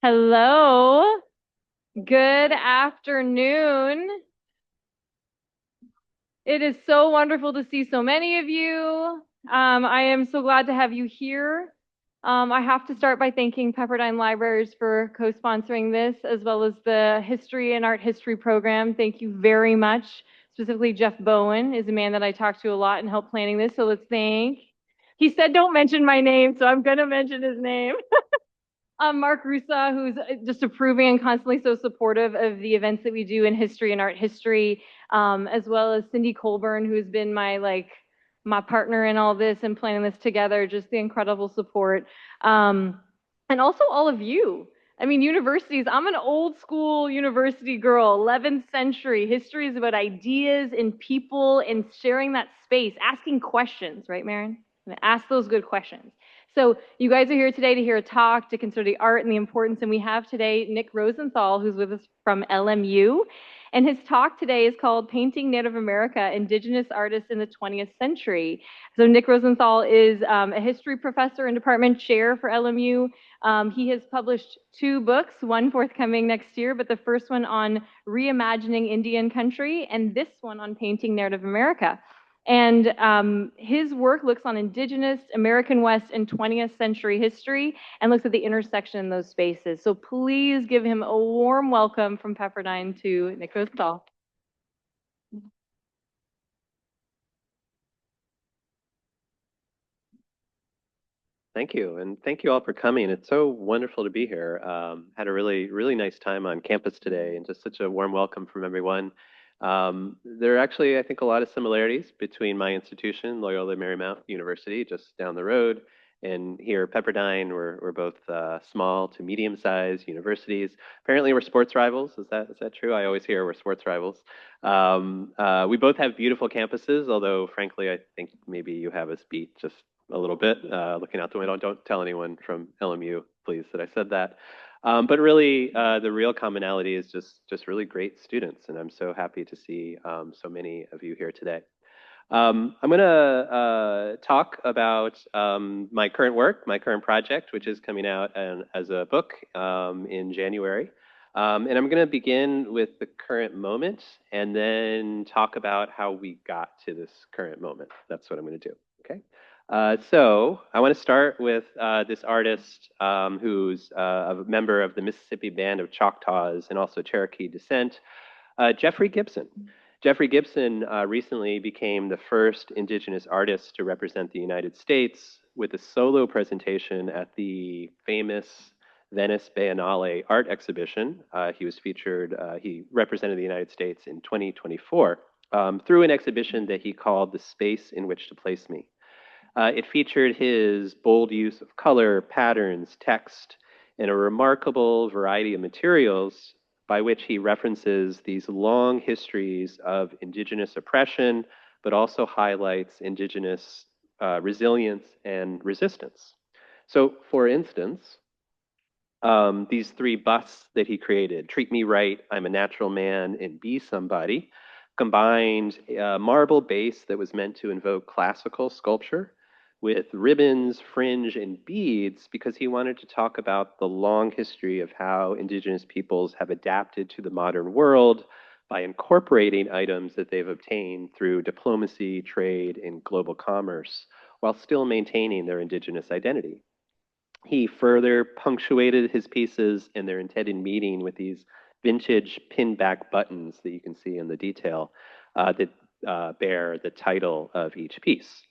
Hello, good afternoon. It is so wonderful to see so many of you. I am so glad to have you here. I have to start by thanking Pepperdine Libraries for co-sponsoring this, as well as the History and Art History program. Thank you very much. Specifically, Jeff Bowen is a man that I talked to a lot and helped planning this, so let's thank. He said don't mention my name, so I'm gonna mention his name. Mark Rusa, who's just approving and constantly so supportive of the events that we do in history and art history, as well as Cindy Colburn, who's been my partner in all this and planning this together, just the incredible support. And also all of you. I mean, universities, I'm an old school university girl, 11th century. History is about ideas and people and sharing that space, asking questions, right, Maren? Ask those good questions. So you guys are here today to hear a talk, to consider the art and the importance, and we have today Nick Rosenthal, who's with us from LMU, and his talk today is called Painting Native America, Indigenous Artists in the 20th Century. So Nick Rosenthal is a history professor and department chair for LMU. He has published two books, one forthcoming next year, but the first one on reimagining Indian country, and this one on painting Native America. And his work looks on Indigenous, American West, and 20th century history and looks at the intersection in those spaces. So please give him a warm welcome from Pepperdine to Nick Rosenthal. Thank you, and thank you all for coming. It's so wonderful to be here. Had a really nice time on campus today, and just such a warm welcome from everyone. There are actually, I think, a lot of similarities between my institution, Loyola Marymount University, just down the road, and here, Pepperdine. We're both small to medium-sized universities. Apparently, we're sports rivals. Is that true? I always hear we're sports rivals. We both have beautiful campuses, although, frankly, I think maybe you have us beat just a little bit, looking out the window. Don't tell anyone from LMU, please, that I said that. But really, the real commonality is just really great students, and I'm so happy to see so many of you here today. I'm going to talk about my current work, my current project, which is coming out as a book in January. And I'm going to begin with the current moment and then talk about how we got to this current moment. That's what I'm going to do. Okay. So I want to start with this artist who's a member of the Mississippi Band of Choctaws and also Cherokee descent, Jeffrey Gibson. Jeffrey Gibson recently became the first Indigenous artist to represent the United States with a solo presentation at the famous Venice Biennale art exhibition. He represented the United States in 2024 through an exhibition that he called The Space in Which to Place Me. It featured his bold use of color, patterns, text, and a remarkable variety of materials by which he references these long histories of indigenous oppression, but also highlights indigenous resilience and resistance. So, for instance, these three busts that he created, Treat Me Right, I'm a Natural Man, and Be Somebody, combined a marble base that was meant to invoke classical sculpture with ribbons, fringe, and beads because he wanted to talk about the long history of how indigenous peoples have adapted to the modern world by incorporating items that they've obtained through diplomacy, trade, and global commerce while still maintaining their indigenous identity. He further punctuated his pieces and their intended meaning with these vintage pinback buttons that you can see in the detail that bear the title of each piece.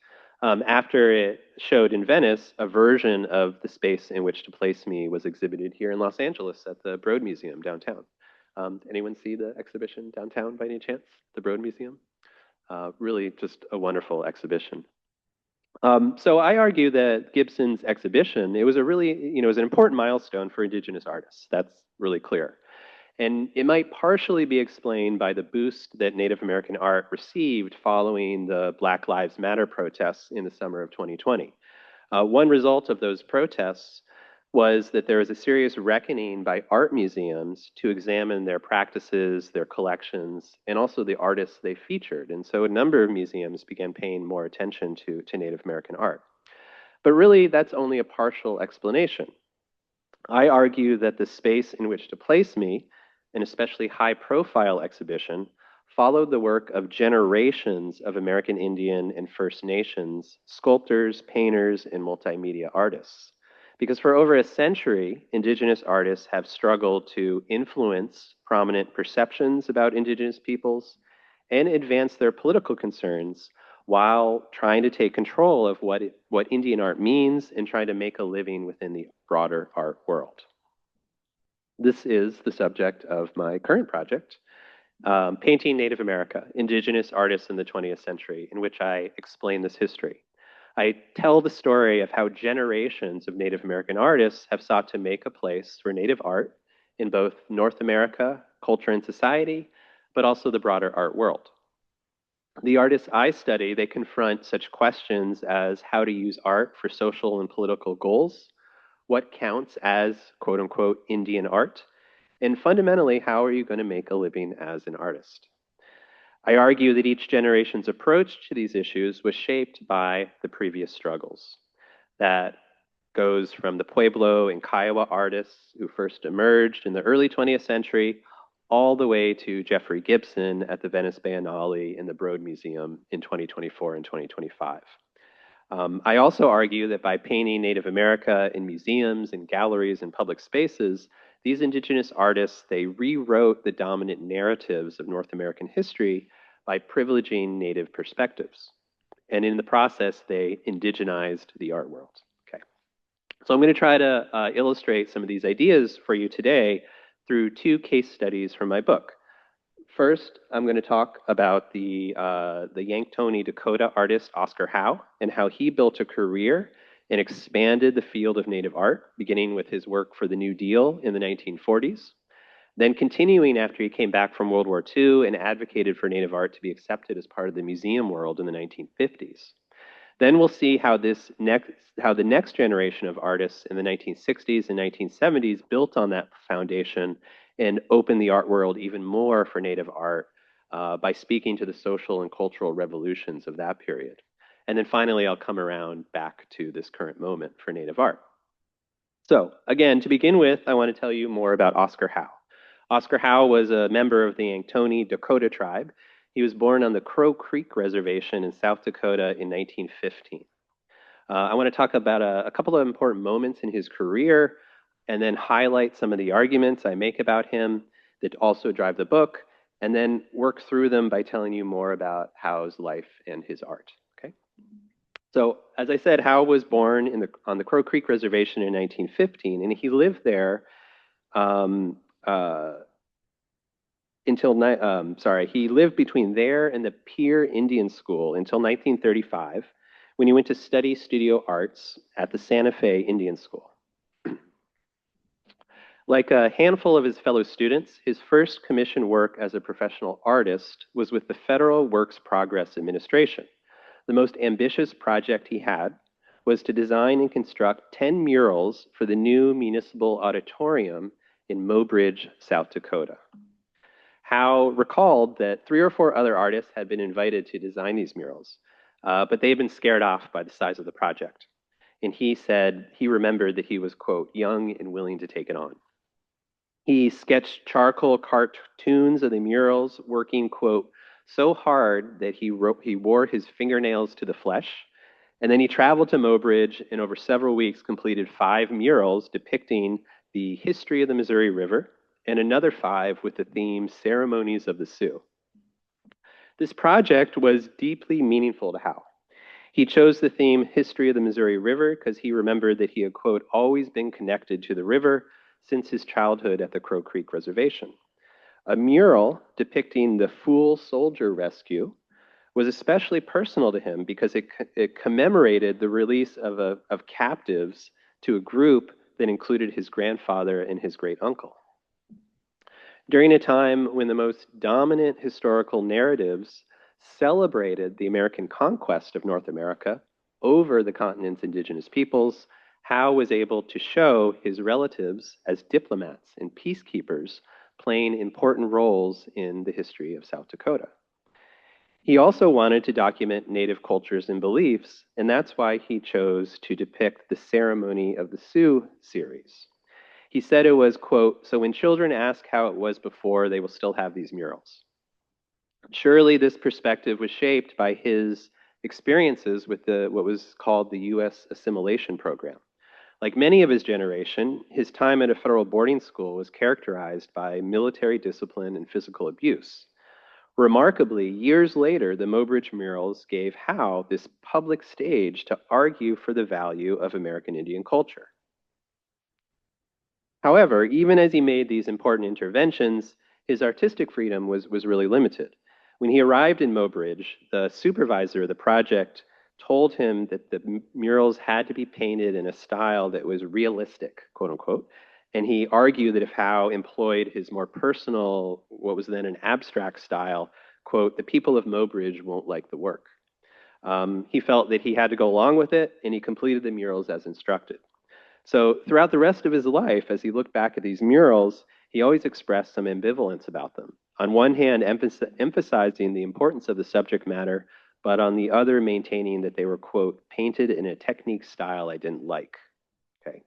After it showed in Venice, a version of The Space in Which to Place Me was exhibited here in Los Angeles at the Broad Museum downtown. Anyone see the exhibition downtown by any chance? The Broad Museum? Really just a wonderful exhibition. So I argue that Gibson's exhibition, it was it was an important milestone for Indigenous artists. That's really clear. And it might partially be explained by the boost that Native American art received following the Black Lives Matter protests in the summer of 2020. One result of those protests was that there was a serious reckoning by art museums to examine their practices, their collections, and also the artists they featured. And so a number of museums began paying more attention to Native American art. But really, that's only a partial explanation. I argue that the space in which to place me, an especially high-profile exhibition, followed the work of generations of American Indian and First Nations sculptors, painters, and multimedia artists. Because for over a century, Indigenous artists have struggled to influence prominent perceptions about Indigenous peoples and advance their political concerns while trying to take control of what Indian art means and trying to make a living within the broader art world. This is the subject of my current project, Painting Native America, Indigenous Artists in the 20th Century, in which I explain this history. I tell the story of how generations of Native American artists have sought to make a place for Native art in both North America, culture and society, but also the broader art world. The artists I study, they confront such questions as how to use art for social and political goals, what counts as quote unquote Indian art, and fundamentally, how are you going to make a living as an artist? I argue that each generation's approach to these issues was shaped by the previous struggles. That goes from the Pueblo and Kiowa artists who first emerged in the early 20th century all the way to Jeffrey Gibson at the Venice Biennale in the Broad Museum in 2024 and 2025. I also argue that by painting Native America in museums and galleries and public spaces, these indigenous artists, they rewrote the dominant narratives of North American history by privileging Native perspectives. And in the process, they indigenized the art world. Okay. So I'm going to try to illustrate some of these ideas for you today through two case studies from my book. First, I'm going to talk about the Yanktonai Dakota artist Oscar Howe and how he built a career and expanded the field of Native art, beginning with his work for the New Deal in the 1940s, then continuing after he came back from World War II and advocated for Native art to be accepted as part of the museum world in the 1950s. Then we'll see how the next generation of artists in the 1960s and 1970s built on that foundation and opened the art world even more for Native art by speaking to the social and cultural revolutions of that period. And then finally, I'll come around back to this current moment for Native art. So again, to begin with, I want to tell you more about Oscar Howe. Oscar Howe was a member of the Yanktonai Dakota tribe. He was born on the Crow Creek Reservation in South Dakota in 1915. I want to talk about a couple of important moments in his career and then highlight some of the arguments I make about him that also drive the book, and then work through them by telling you more about Howe's life and his art. Okay? So as I said, Howe was born on the Crow Creek Reservation in 1915, and he lived there he lived between there and the Pier Indian School until 1935, when he went to study studio arts at the Santa Fe Indian School. Like a handful of his fellow students, his first commissioned work as a professional artist was with the Federal Works Progress Administration. The most ambitious project he had was to design and construct 10 murals for the new municipal auditorium in Mobridge, South Dakota. Howe recalled that 3 or 4 other artists had been invited to design these murals, but they had been scared off by the size of the project. And he said he remembered that he was, quote, young and willing to take it on. He sketched charcoal cartoons of the murals, working, quote, so hard that he wore his fingernails to the flesh. And then he traveled to Mobridge and over several weeks completed 5 murals depicting the history of the Missouri River and another 5 with the theme Ceremonies of the Sioux. This project was deeply meaningful to Howe. He chose the theme History of the Missouri River because he remembered that he had, quote, always been connected to the river since his childhood at the Crow Creek Reservation. A mural depicting the Fool Soldier Rescue was especially personal to him because it commemorated the release of captives to a group that included his grandfather and his great uncle. During a time when the most dominant historical narratives celebrated the American conquest of North America over the continent's indigenous peoples, Howe was able to show his relatives as diplomats and peacekeepers playing important roles in the history of South Dakota. He also wanted to document Native cultures and beliefs, and that's why he chose to depict the Ceremony of the Sioux series. He said it was, quote, "So when children ask how it was before, they will still have these murals." Surely this perspective was shaped by his experiences with what was called the U.S. assimilation program. Like many of his generation, his time at a federal boarding school was characterized by military discipline and physical abuse. Remarkably, years later, the Mobridge murals gave Howe this public stage to argue for the value of American Indian culture. However, even as he made these important interventions, his artistic freedom was really limited. When he arrived in Mobridge, the supervisor of the project told him that the murals had to be painted in a style that was realistic, quote unquote. And he argued that if Howe employed his more personal, what was then an abstract style, quote, the people of Mobridge won't like the work. He felt that he had to go along with it, and he completed the murals as instructed. So throughout the rest of his life, as he looked back at these murals, he always expressed some ambivalence about them. On one hand, emphasizing the importance of the subject matter, but on the other, maintaining that they were, quote, painted in a technique style I didn't like. Okay.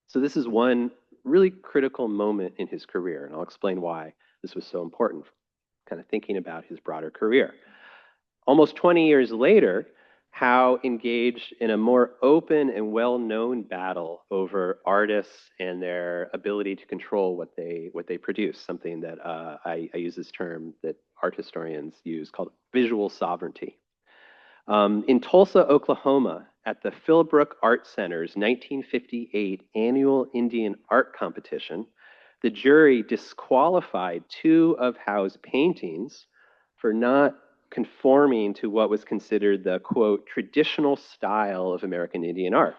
So this is one really critical moment in his career, and I'll explain why this was so important, kind of thinking about his broader career. Almost 20 years later, Howe engaged in a more open and well-known battle over artists and their ability to control what they produce, something that I use this term that art historians use called visual sovereignty. In Tulsa, Oklahoma, at the Philbrook Art Center's 1958 annual Indian art competition, the jury disqualified two of Howe's paintings for not conforming to what was considered the, quote, traditional style of American Indian art.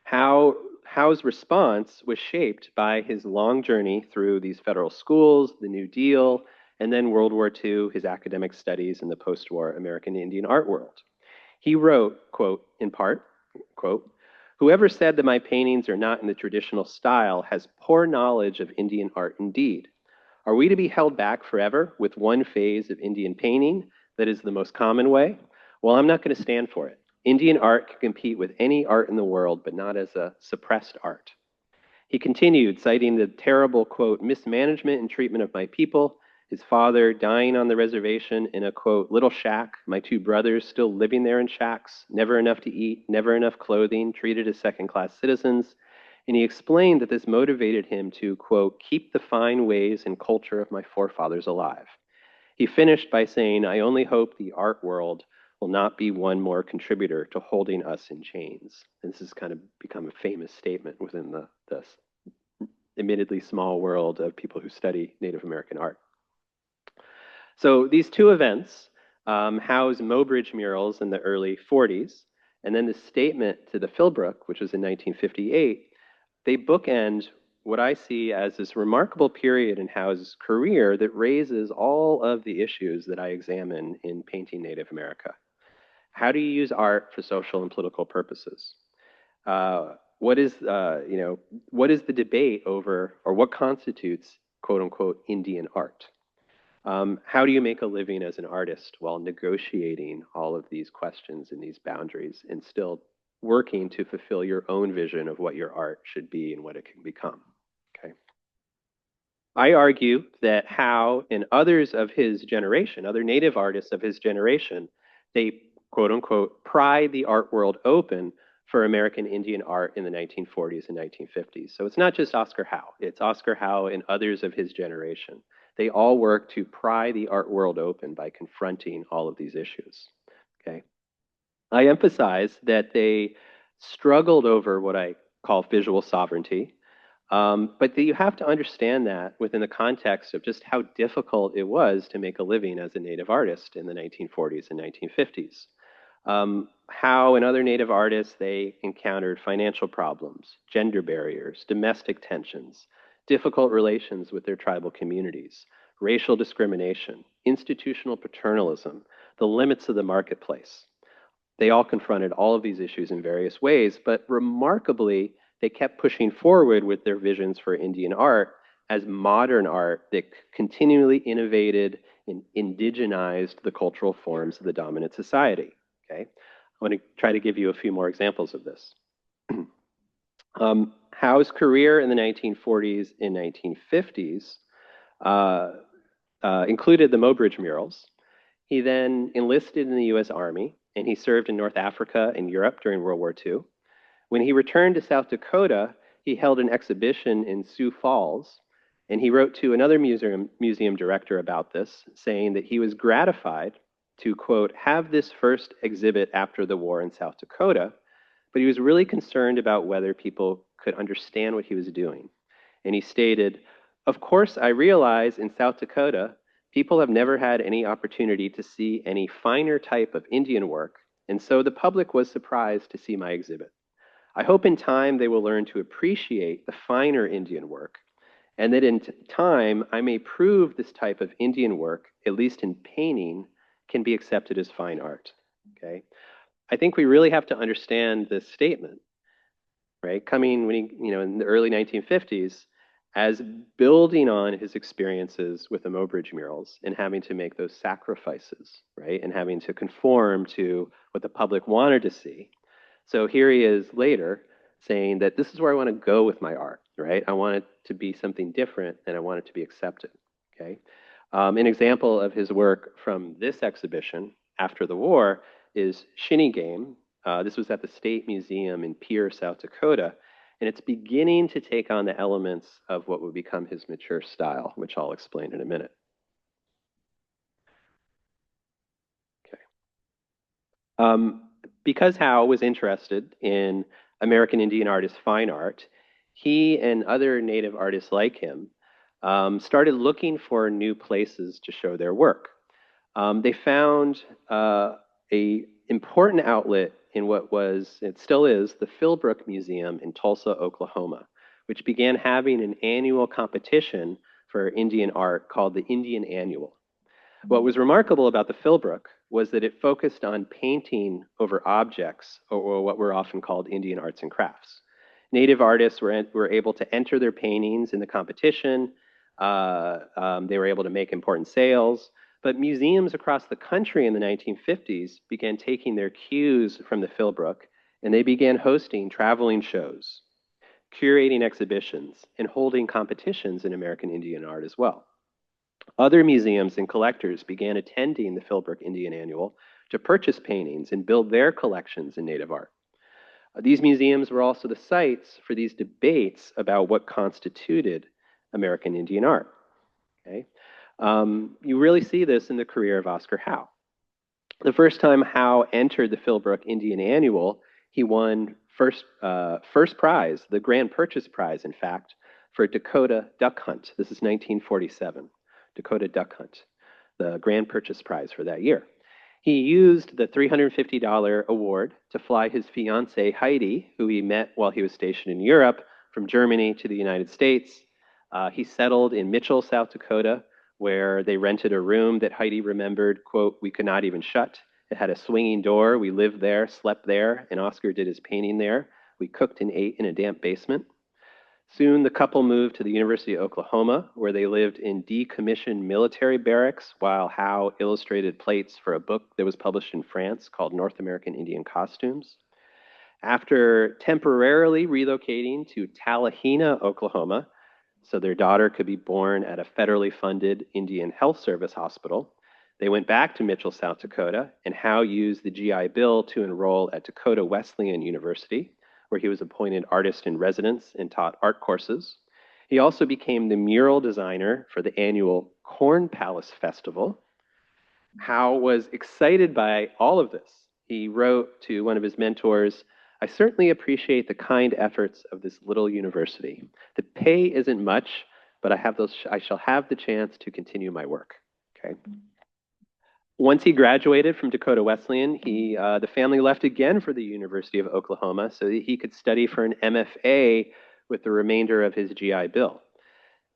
Howe's response was shaped by his long journey through these federal schools, the New Deal, and then World War II, his academic studies in the post-war American Indian art world. He wrote, quote, in part, quote, "Whoever said that my paintings are not in the traditional style has poor knowledge of Indian art indeed. Are we to be held back forever with one phase of Indian painting that is the most common way? Well, I'm not going to stand for it. Indian art can compete with any art in the world, but not as a suppressed art." He continued, citing the terrible, quote, "mismanagement and treatment of my people, his father dying on the reservation in a, quote, little shack, my two brothers still living there in shacks, never enough to eat, never enough clothing, treated as second-class citizens." And he explained that this motivated him to, quote, "keep the fine ways and culture of my forefathers alive." He finished by saying, "I only hope the art world will not be one more contributor to holding us in chains." And this has kind of become a famous statement within the admittedly small world of people who study Native American art. So these two events, Howe's Mobridge murals in the early 40s, and then the statement to the Philbrook, which was in 1958, they bookend what I see as this remarkable period in Howe's career that raises all of the issues that I examine in painting Native America. How do you use art for social and political purposes? What is the debate over, or what constitutes, quote unquote, Indian art? How do you make a living as an artist while negotiating all of these questions and these boundaries and still working to fulfill your own vision of what your art should be and what it can become? Okay. I argue that Howe and others of his generation, other Native artists of his generation, they, quote unquote, pry the art world open for American Indian art in the 1940s and 1950s. So it's not just Oscar Howe, it's Oscar Howe and others of his generation. They all work to pry the art world open by confronting all of these issues. Okay. I emphasize that they struggled over what I call visual sovereignty, but you have to understand that within the context of just how difficult it was to make a living as a Native artist in the 1940s and 1950s. Howe and other Native artists, they encountered financial problems, gender barriers, domestic tensions, difficult relations with their tribal communities, racial discrimination, institutional paternalism, the limits of the marketplace. They all confronted all of these issues in various ways, but remarkably, they kept pushing forward with their visions for Indian art as modern art that continually innovated and indigenized the cultural forms of the dominant society. Okay? I want to try to give you a few more examples of this. Howe's career in the 1940s and 1950s uh, included the Mobridge murals. He then enlisted in the US Army, and he served in North Africa and Europe during World War II. When he returned to South Dakota, he held an exhibition in Sioux Falls, and he wrote to another museum director about this, saying that he was gratified to, quote, have this first exhibit after the war in South Dakota, but he was really concerned about whether people could understand what he was doing. And he stated, of course, I realize in South Dakota, people have never had any opportunity to see any finer type of Indian work, and so the public was surprised to see my exhibit. I hope in time they will learn to appreciate the finer Indian work, and that in time I may prove this type of Indian work, at least in painting, can be accepted as fine art. Okay? I think we really have to understand this statement, right? Coming when in the early 1950s, as building on his experiences with the Mobridge murals and having to make those sacrifices, right? And having to conform to what the public wanted to see. So here he is later saying that this is where I want to go with my art, right? I want it to be something different and I want it to be accepted, okay? An example of his work from this exhibition after the war is Shinny Game. This was at the State Museum in Pierre, South Dakota, and it's beginning to take on the elements of what would become his mature style, which I'll explain in a minute. Okay. Because Howe was interested in American Indian artists' fine art, he and other Native artists like him started looking for new places to show their work. They found a important outlet in what was, it still is, the Philbrook Museum in Tulsa, Oklahoma, which began having an annual competition for Indian art called the Indian Annual. What was remarkable about the Philbrook was that it focused on painting over objects, or what were often called Indian arts and crafts. Native artists were able to enter their paintings in the competition. They were able to make important sales. But museums across the country in the 1950s began taking their cues from the Philbrook, and they began hosting traveling shows, curating exhibitions, and holding competitions in American Indian art as well. Other museums and collectors began attending the Philbrook Indian Annual to purchase paintings and build their collections in Native art. These museums were also the sites for these debates about what constituted American Indian art. Okay? You really see this in the career of Oscar Howe. The first time Howe entered the Philbrook Indian Annual, he won first prize, the grand purchase prize, in fact, for Dakota Duck Hunt. This is 1947, Dakota Duck Hunt, the grand purchase prize for that year. He used the $350 award to fly his fiancee, Heidi, who he met while he was stationed in Europe, from Germany to the United States. He settled in Mitchell, South Dakota, where they rented a room that Heidi remembered, quote, we could not even shut. It had a swinging door. We lived there, slept there, and Oscar did his painting there. We cooked and ate in a damp basement. Soon the couple moved to the University of Oklahoma, where they lived in decommissioned military barracks while Howe illustrated plates for a book that was published in France called North American Indian Costumes. After temporarily relocating to Tallahena, Oklahoma, so their daughter could be born at a federally funded Indian Health Service hospital, they went back to Mitchell, South Dakota, and Howe used the GI Bill to enroll at Dakota Wesleyan University, where he was appointed artist in residence and taught art courses. He also became the mural designer for the annual Corn Palace Festival. Howe was excited by all of this. He wrote to one of his mentors, I certainly appreciate the kind efforts of this little university. The pay isn't much, but I shall have the chance to continue my work. Okay. Once he graduated from Dakota Wesleyan, the family left again for the University of Oklahoma so that he could study for an MFA with the remainder of his GI Bill.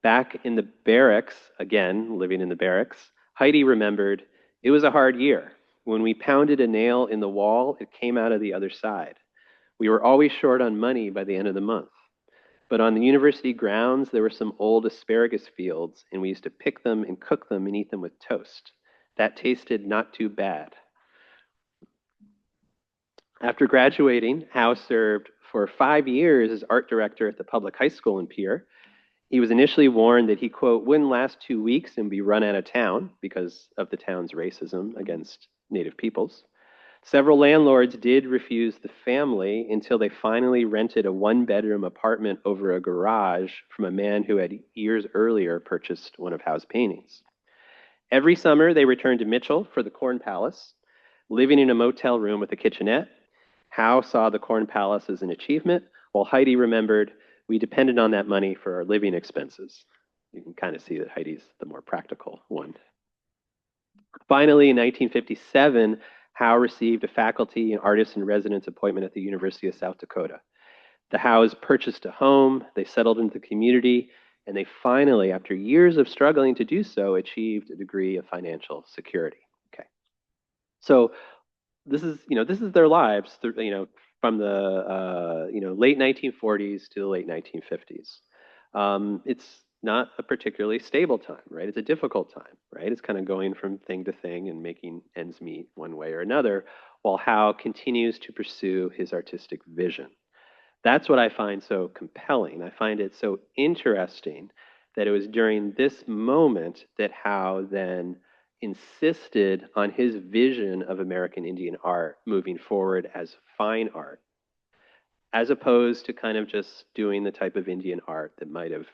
Back in the barracks, again, living in the barracks, Heidi remembered, it was a hard year. When we pounded a nail in the wall, it came out of the other side. We were always short on money by the end of the month. But on the university grounds, there were some old asparagus fields, and we used to pick them and cook them and eat them with toast. That tasted not too bad. After graduating, Howe served for 5 years as art director at the public high school in Pierre. He was initially warned that he, quote, wouldn't last 2 weeks and be run out of town because of the town's racism against Native peoples. Several landlords did refuse the family until they finally rented a one-bedroom apartment over a garage from a man who had years earlier purchased one of Howe's paintings. Every summer, they returned to Mitchell for the Corn Palace, living in a motel room with a kitchenette. Howe saw the Corn Palace as an achievement, while Heidi remembered, we depended on that money for our living expenses. You can kind of see that Heidi's the more practical one. Finally, in 1957, Howe received a faculty and artist in residence appointment at the University of South Dakota. The Howes purchased a home, they settled into the community, and they finally, after years of struggling to do so, achieved a degree of financial security. Okay. So this is their lives, from the late 1940s to the late 1950s. It's not a particularly stable time, right? It's a difficult time, right? It's kind of going from thing to thing and making ends meet one way or another, while Howe continues to pursue his artistic vision. That's what I find so compelling. I find it so interesting that it was during this moment that Howe then insisted on his vision of American Indian art moving forward as fine art, as opposed to kind of just doing the type of Indian art that might have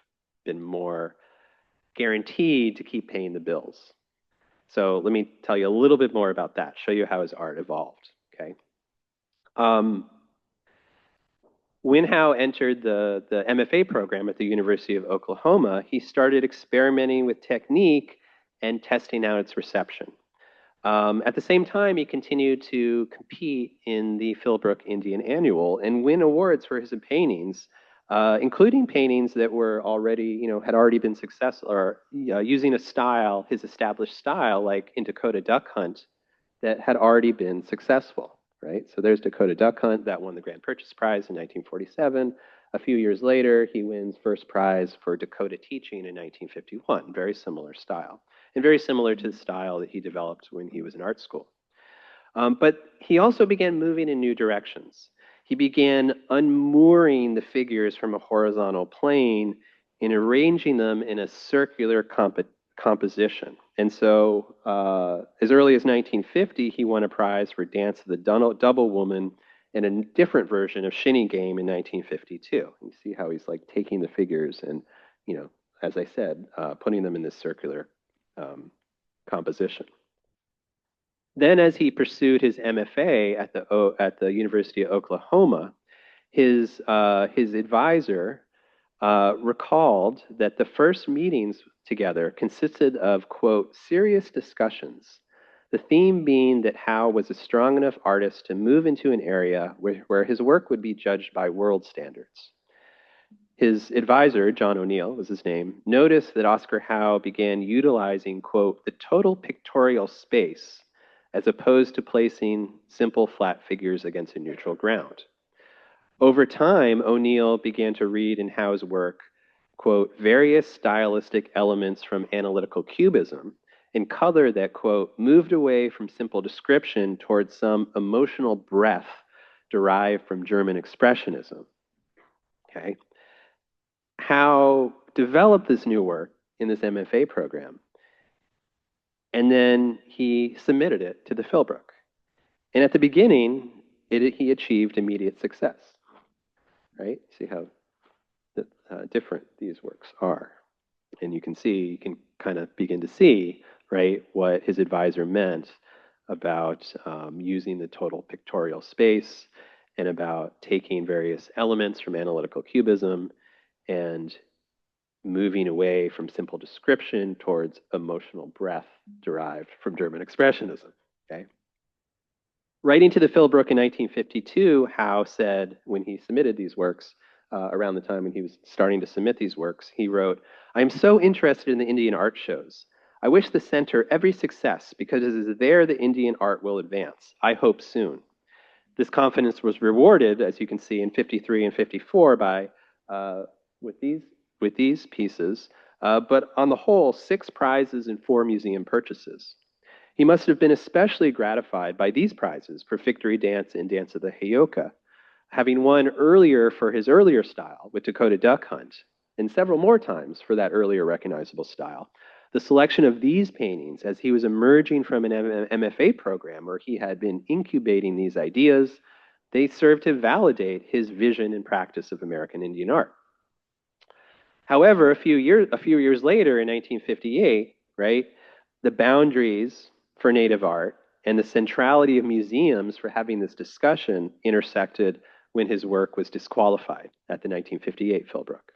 been more guaranteed to keep paying the bills. So let me tell you a little bit more about that, show you how his art evolved, okay? When Howe entered the MFA program at the University of Oklahoma, he started experimenting with technique and testing out its reception. At the same time, he continued to compete in the Philbrook Indian Annual and win awards for his paintings, including paintings that were already, had already been successful, or using a style, his established style, like in Dakota Duck Hunt, that had already been successful, right? So there's Dakota Duck Hunt, that won the Grand Purchase Prize in 1947. A few years later, he wins first prize for Dakota Teaching in 1951, very similar style, and very similar to the style that he developed when he was in art school. But he also began moving in new directions. He began unmooring the figures from a horizontal plane and arranging them in a circular composition. And so as early as 1950, he won a prize for Dance of the Double Woman and a different version of Shinny Game in 1952. You see how he's like taking the figures and, as I said, putting them in this circular composition. Then, as he pursued his MFA at the University of Oklahoma, his advisor recalled that the first meetings together consisted of, quote, serious discussions, the theme being that Howe was a strong enough artist to move into an area where his work would be judged by world standards. His advisor, John O'Neill was his name, noticed that Oscar Howe began utilizing, quote, the total pictorial space as opposed to placing simple flat figures against a neutral ground. Over time, O'Neill began to read in Howe's work, quote, various stylistic elements from analytical cubism in color that, quote, moved away from simple description towards some emotional breath derived from German expressionism. Okay. Howe developed this new work in this MFA program, and then he submitted it to the Philbrook. And at the beginning, he achieved immediate success, right? See how different these works are. And you can kind of begin to see, right, what his advisor meant about using the total pictorial space and about taking various elements from analytical cubism and moving away from simple description towards emotional breath derived from German expressionism, okay? Writing to the Philbrook in 1952, Howe said, when he submitted these works, around the time when he was starting to submit these works, he wrote, I am so interested in the Indian art shows. I wish the center every success because it is there the Indian art will advance. I hope soon. This confidence was rewarded, as you can see, in 53 and 54 by, with these pieces, but on the whole, 6 prizes and 4 museum purchases. He must have been especially gratified by these prizes for Victory Dance and Dance of the Heyoka. having won earlier for his earlier style with Dakota Duck Hunt, and several more times for that earlier recognizable style. The selection of these paintings as he was emerging from an MFA program where he had been incubating these ideas, they served to validate his vision and practice of American Indian art. However, a few years later, in 1958, right, the boundaries for Native art and the centrality of museums for having this discussion intersected when his work was disqualified at the 1958 Philbrook.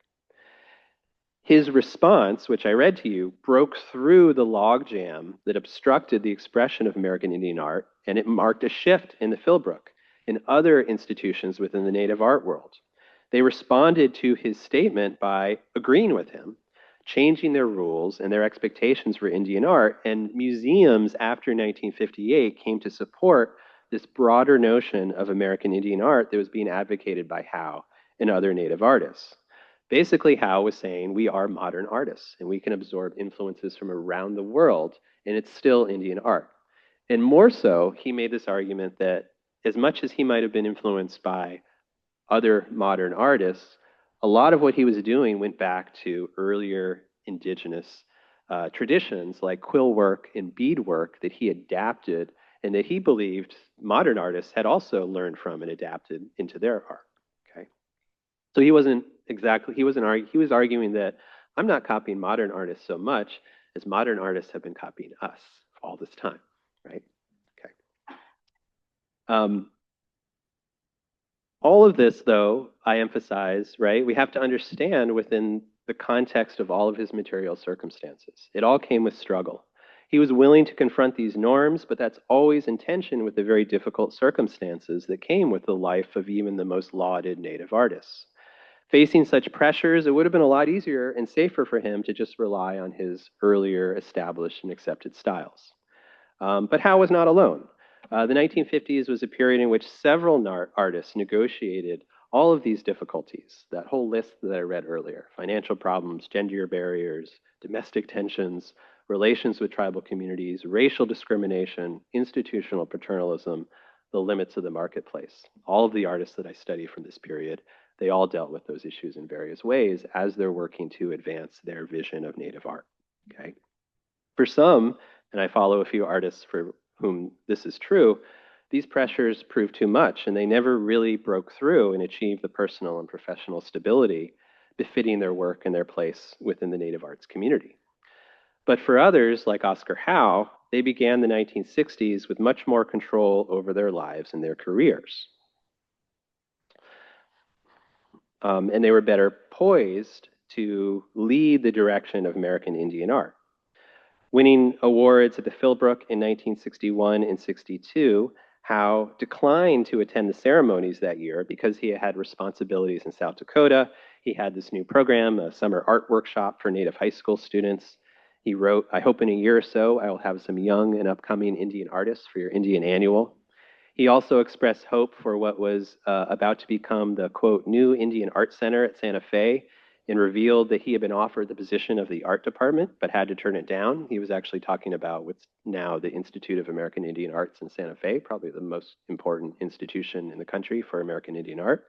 His response, which I read to you, broke through the logjam that obstructed the expression of American Indian art, and it marked a shift in the Philbrook and other institutions within the Native art world. They responded to his statement by agreeing with him, changing their rules and their expectations for Indian art, and museums after 1958 came to support this broader notion of American Indian art that was being advocated by Howe and other Native artists. Basically, Howe was saying we are modern artists and we can absorb influences from around the world, and it's still Indian art. And more so, he made this argument that as much as he might have been influenced by other modern artists, a lot of what he was doing went back to earlier indigenous traditions like quill work and bead work that he adapted and that he believed modern artists had also learned from and adapted into their art. Okay, so he wasn't exactly he was arguing that I'm not copying modern artists so much as modern artists have been copying us all this time, right? Okay. All of this, though, I emphasize, right, we have to understand within the context of all of his material circumstances. It all came with struggle. He was willing to confront these norms, but that's always in tension with the very difficult circumstances that came with the life of even the most lauded Native artists. Facing such pressures, it would have been a lot easier and safer for him to just rely on his earlier established and accepted styles. But Howe was not alone. The 1950s was a period in which several artists negotiated all of these difficulties, that whole list that I read earlier: financial problems, gender barriers, domestic tensions, relations with tribal communities, racial discrimination, institutional paternalism, the limits of the marketplace. All of the artists that I study from this period, they all dealt with those issues in various ways as they're working to advance their vision of Native art. Okay? For some, and I follow a few artists for whom this is true, these pressures proved too much, and they never really broke through and achieved the personal and professional stability befitting their work and their place within the Native arts community. But for others, like Oscar Howe, they began the 1960s with much more control over their lives and their careers. And they were better poised to lead the direction of American Indian art. Winning awards at the Philbrook in 1961 and 62, Howe declined to attend the ceremonies that year because he had responsibilities in South Dakota. He had this new program, a summer art workshop for Native high school students. He wrote, I hope in a year or so I will have some young and upcoming Indian artists for your Indian Annual. He also expressed hope for what was about to become the, quote, new Indian Art Center at Santa Fe, and revealed that he had been offered the position of the art department, but had to turn it down. He was actually talking about what's now the Institute of American Indian Arts in Santa Fe, probably the most important institution in the country for American Indian art.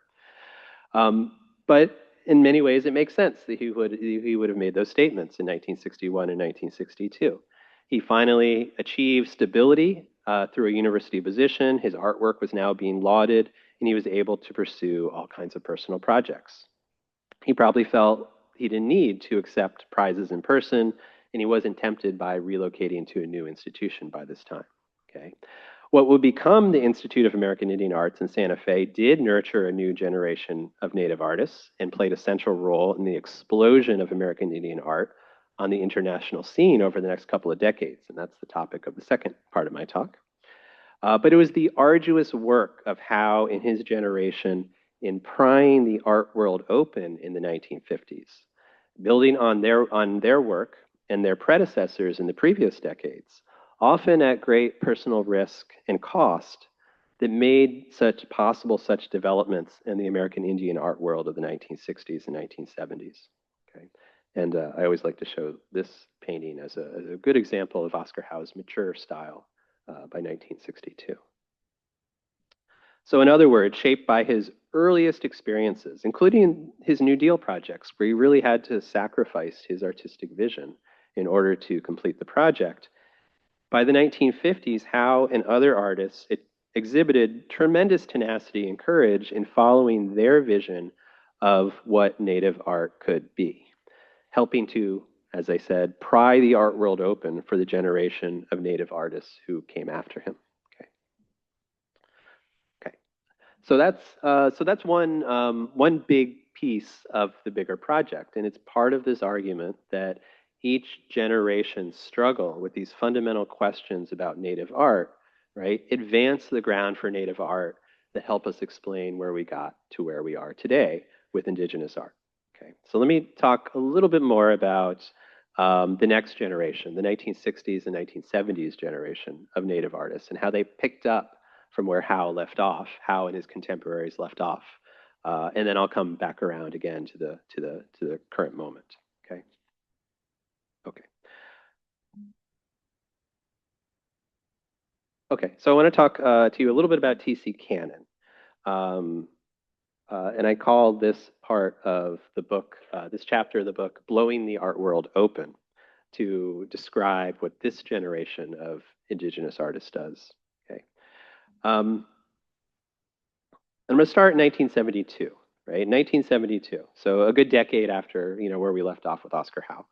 But in many ways, it makes sense that he would have made those statements in 1961 and 1962. He finally achieved stability through a university position. His artwork was now being lauded, and he was able to pursue all kinds of personal projects. He probably felt he didn't need to accept prizes in person, and he wasn't tempted by relocating to a new institution by this time. Okay. What would become the Institute of American Indian Arts in Santa Fe did nurture a new generation of Native artists and played a central role in the explosion of American Indian art on the international scene over the next couple of decades, and that's the topic of the second part of my talk. But it was the arduous work of Howe and his generation in prying the art world open in the 1950s, building on their work and their predecessors in the previous decades, often at great personal risk and cost, that made such developments in the American Indian art world of the 1960s and 1970s. Okay? And I always like to show this painting as a good example of Oscar Howe's mature style by 1962. So in other words, shaped by his earliest experiences, including his New Deal projects, where he really had to sacrifice his artistic vision in order to complete the project. By the 1950s, Howe and other artists exhibited tremendous tenacity and courage in following their vision of what Native art could be, helping to, as I said, pry the art world open for the generation of Native artists who came after him. Okay. Okay. So that's one big piece of the bigger project, and it's part of this argument that each generation struggle with these fundamental questions about Native art, right? Advance the ground for Native art that help us explain where we got to where we are today with Indigenous art. Okay, so let me talk a little bit more about the next generation, the 1960s and 1970s generation of Native artists, and how they picked up from where Howe left off, Howe and his contemporaries left off, and then I'll come back around again to the current moment. Okay. Okay. Okay. So I want to talk to you a little bit about T.C. Cannon, um, and I call this part of the book, this chapter of the book, "Blowing the Art World Open," to describe what this generation of Indigenous artists does. Okay. Um, I'm going to start in 1972, right? 1972, so a good decade after, where we left off with Oscar Howe.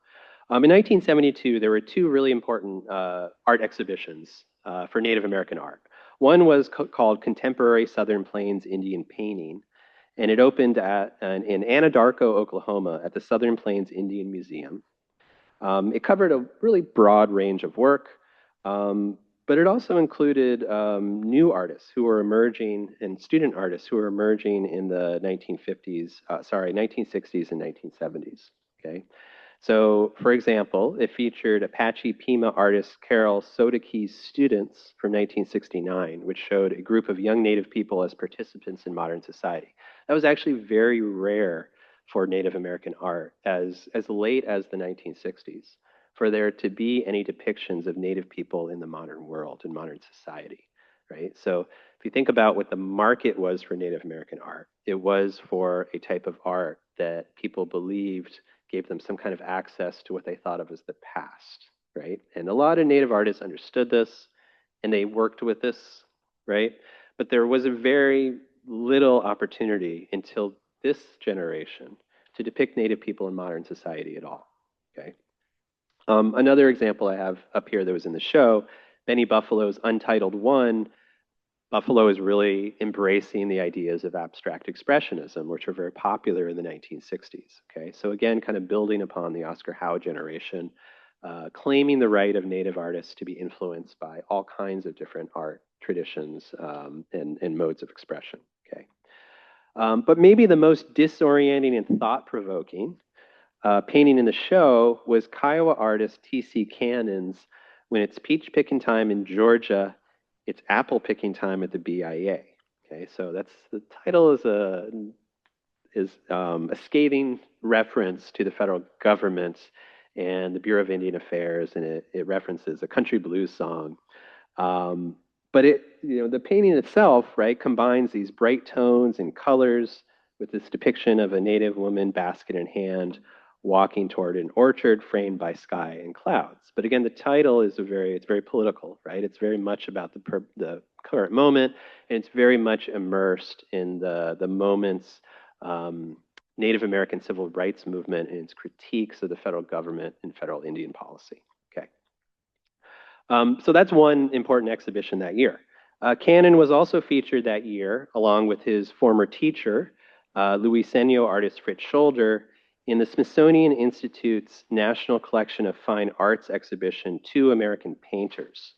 In 1972, there were two really important art exhibitions for Native American art. One was called Contemporary Southern Plains Indian Painting, and it opened in Anadarko, Oklahoma, at the Southern Plains Indian Museum. It covered a really broad range of work, but it also included new artists who were emerging and student artists who were emerging in the 1960s and 1970s. Okay, so for example, it featured Apache Pima artist Carol Sodake's Students from 1969, which showed a group of young Native people as participants in modern society. That was actually very rare for Native American art as late as the 1960s, for there to be any depictions of Native people in the modern world, in modern society, right? So if you think about what the market was for Native American art, it was for a type of art that people believed gave them some kind of access to what they thought of as the past, right? And a lot of Native artists understood this, and they worked with this, right? But there was a very little opportunity until this generation to depict Native people in modern society at all, okay? Another example I have up here that was in the show, Benny Buffalo's Untitled One. Buffalo is really embracing the ideas of abstract expressionism, which were very popular in the 1960s. Okay, so again, kind of building upon the Oscar Howe generation, claiming the right of Native artists to be influenced by all kinds of different art traditions and modes of expression. Okay, but maybe the most disorienting and thought-provoking painting in the show was Kiowa artist T.C. Cannon's "When It's Peach Picking Time in Georgia, It's Apple Picking Time at the BIA." Okay, so that's the title is a scathing reference to the federal government and the Bureau of Indian Affairs, and it references a country blues song. But the painting itself, right, combines these bright tones and colors with this depiction of a Native woman, basket in hand, walking toward an orchard framed by sky and clouds. But again, the title is it's very political, right? It's very much about the current moment, and it's very much immersed in the moment's Native American civil rights movement and its critiques of the federal government and federal Indian policy. Okay. So that's one important exhibition that year. Cannon was also featured that year, along with his former teacher, Luiseno artist Fritz Scholder, in the Smithsonian Institute's National Collection of Fine Arts exhibition, Two American Painters.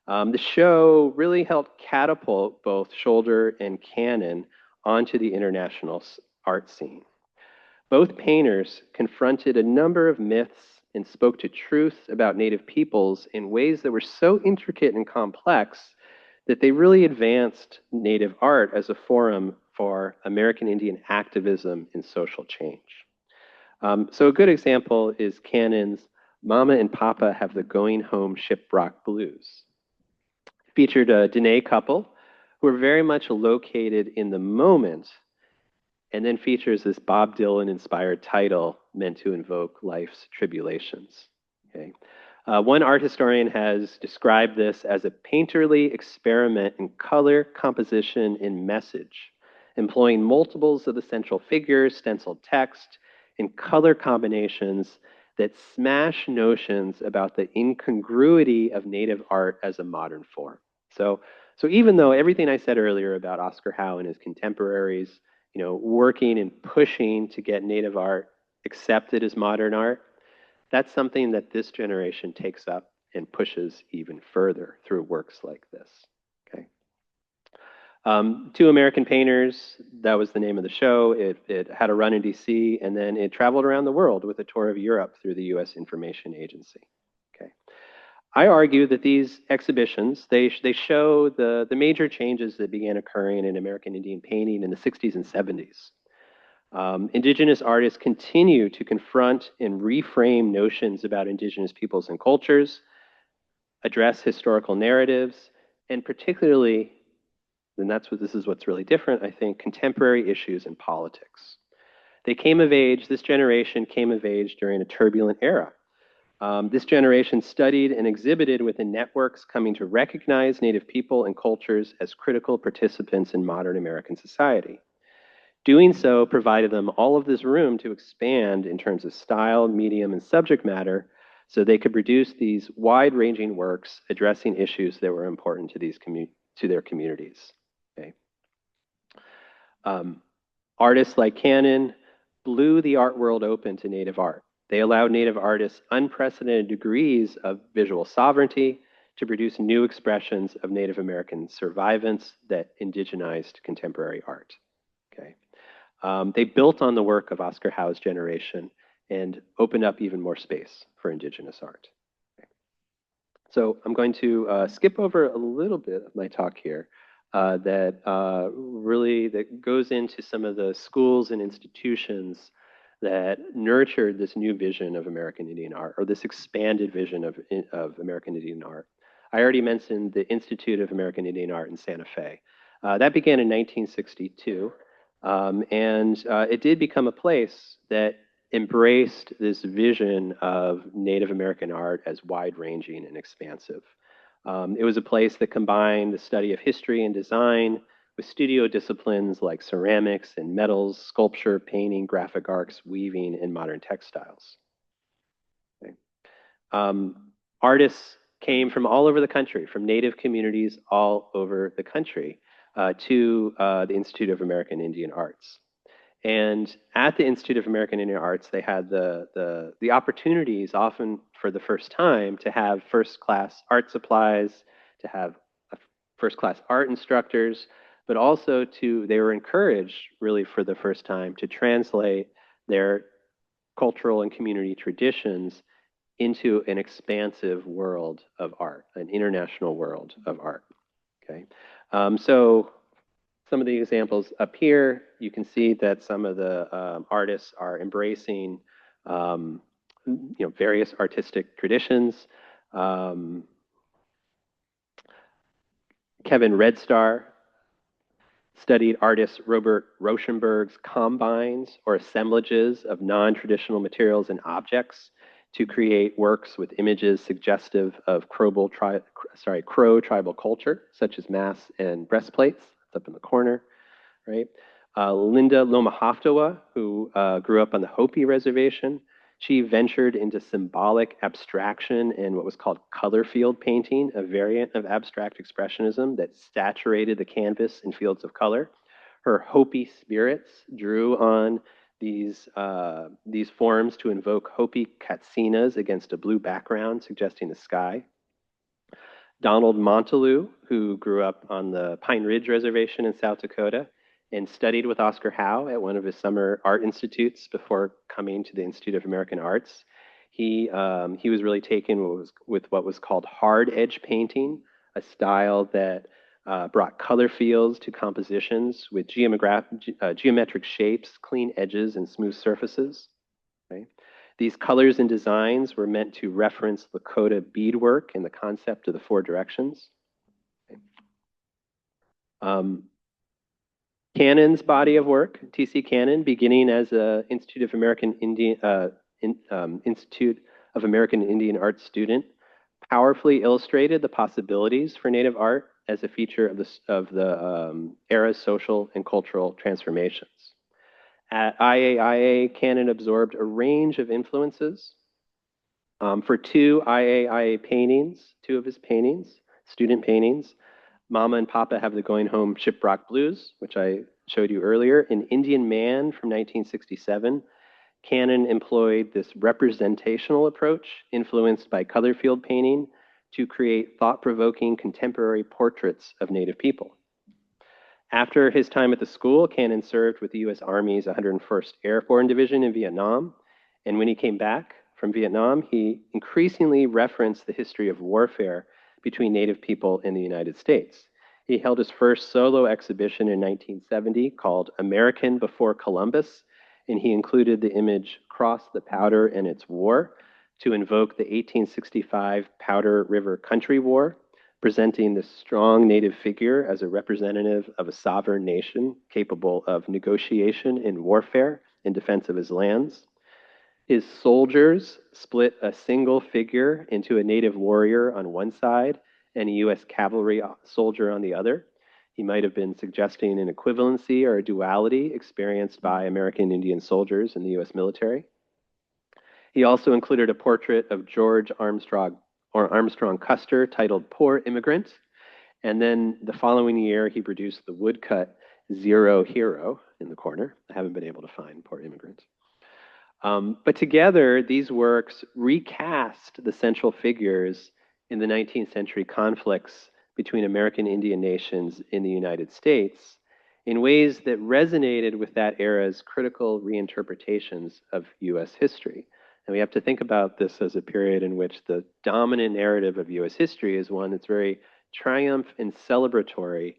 The show really helped catapult both Scholder and Cannon onto the international art scene. Both painters confronted a number of myths and spoke to truths about Native peoples in ways that were so intricate and complex that they really advanced Native art as a forum for American Indian activism and social change. So a good example is Cannon's "Mama and Papa Have the Going Home Shiprock Blues." It featured a Dene couple who are very much located in the moment, and then features this Bob Dylan-inspired title meant to invoke life's tribulations. Okay? One art historian has described this as a painterly experiment in color, composition, and message, employing multiples of the central figures, stenciled text, and color combinations that smash notions about the incongruity of native art as a modern form. So even though everything I said earlier about Oscar Howe and his contemporaries, working and pushing to get native art accepted as modern art, that's something that this generation takes up and pushes even further through works like this. Okay. Two American painters, that was the name of the show. It had a run in DC, and then it traveled around the world with a tour of Europe through the US Information Agency. Okay. I argue that these exhibitions, they show the major changes that began occurring in American Indian painting in the 60s and 70s. Indigenous artists continue to confront and reframe notions about indigenous peoples and cultures, address historical narratives, and particularly, and this is what's really different, I think, contemporary issues in politics. They came of age, this generation came of age during a turbulent era. This generation studied and exhibited within networks coming to recognize Native people and cultures as critical participants in modern American society. Doing so provided them all of this room to expand in terms of style, medium, and subject matter so they could produce these wide-ranging works addressing issues that were important to their communities. Okay. Artists like Cannon blew the art world open to Native art. They allowed Native artists unprecedented degrees of visual sovereignty to produce new expressions of Native American survivance that indigenized contemporary art. Okay. They built on the work of Oscar Howe's generation and opened up even more space for indigenous art. Okay. So I'm going to skip over a little bit of my talk here that goes into some of the schools and institutions that nurtured this new vision of American Indian art, or this expanded vision of American Indian art. I already mentioned the Institute of American Indian Art in Santa Fe. That began in 1962. It did become a place that embraced this vision of Native American art as wide-ranging and expansive. It was a place that combined the study of history and design with studio disciplines like ceramics and metals, sculpture, painting, graphic arts, weaving, and modern textiles. Okay. Artists came from all over the country, from Native communities all over the country, to the Institute of American Indian Arts. And at the Institute of American Indian Arts, they had the opportunities, often for the first time, to have first-class art supplies, to have first-class art instructors, but also they were encouraged, really for the first time, to translate their cultural and community traditions into an expansive world of art, an international world of art. Okay. So some of the examples up here, you can see that some of the artists are embracing various artistic traditions. Kevin Redstar studied artist Robert Rauschenberg's combines or assemblages of non-traditional materials and objects to create works with images suggestive of Crow tribal culture, such as masks and breastplates. It's up in the corner, right? Linda Lomahaftawa, who grew up on the Hopi Reservation, she ventured into symbolic abstraction and what was called color field painting, a variant of abstract expressionism that saturated the canvas in fields of color. Her Hopi spirits drew on these forms to invoke Hopi katsinas against a blue background, suggesting the sky. Donald Montalou, who grew up on the Pine Ridge Reservation in South Dakota and studied with Oscar Howe at one of his summer art institutes before coming to the Institute of American Arts. He was really taken with what was called hard edge painting, a style that brought color fields to compositions with geometric shapes, clean edges, and smooth surfaces. Okay? These colors and designs were meant to reference Lakota beadwork and the concept of the four directions. Okay. Um, Cannon's body of work, T.C. Cannon, beginning as a Institute of American Indian Art student, powerfully illustrated the possibilities for Native art as a feature of the era's social and cultural transformations. At IAIA, Cannon absorbed a range of influences. For two IAIA paintings, two of his paintings, student paintings, Mama and Papa Have the Going Home Shiprock Blues, which I showed you earlier, an Indian Man from 1967. Cannon employed this representational approach, influenced by color field painting, to create thought-provoking contemporary portraits of Native people. After his time at the school, Cannon served with the U.S. Army's 101st Airborne Division in Vietnam, and when he came back from Vietnam, he increasingly referenced the history of warfare between Native people in the United States. He held his first solo exhibition in 1970 called American Before Columbus, and he included the image Cross the Powder and Its War to invoke the 1865 Powder River Country War, presenting this strong Native figure as a representative of a sovereign nation capable of negotiation and warfare in defense of his lands. His soldiers split a single figure into a Native warrior on one side and a U.S. cavalry soldier on the other. He might have been suggesting an equivalency or a duality experienced by American Indian soldiers in the U.S. military. He also included a portrait of George Armstrong Custer titled Poor Immigrant. And then the following year, he produced the woodcut Zero Hero in the corner. I haven't been able to find Poor Immigrant. But together, these works recast the central figures in the 19th century conflicts between American Indian nations in the United States in ways that resonated with that era's critical reinterpretations of US history. And we have to think about this as a period in which the dominant narrative of US history is one that's very triumph and celebratory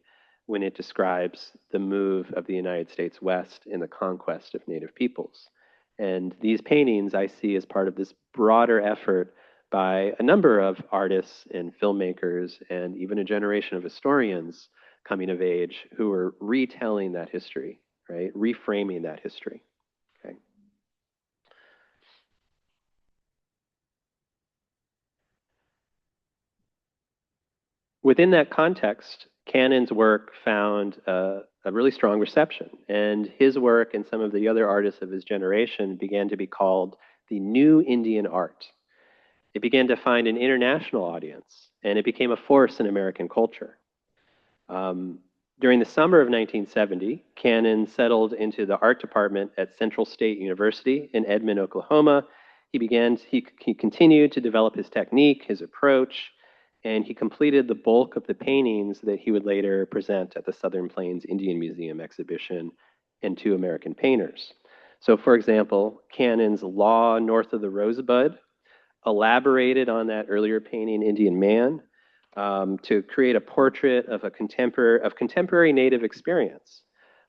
when it describes the move of the United States west in the conquest of Native peoples. And these paintings I see as part of this broader effort by a number of artists and filmmakers and even a generation of historians coming of age who are retelling that history, right? Reframing that history. Okay. Within that context, Cannon's work found a really strong reception, and his work and some of the other artists of his generation began to be called the New Indian Art. It began to find an international audience, and it became a force in American culture. During the summer of 1970, Cannon settled into the art department at Central State University in Edmond, Oklahoma. He continued to develop his technique, his approach, and he completed the bulk of the paintings that he would later present at the Southern Plains Indian Museum exhibition and to American painters. So, for example, Cannon's Law North of the Rosebud elaborated on that earlier painting, Indian Man, to create a portrait of contemporary Native experience,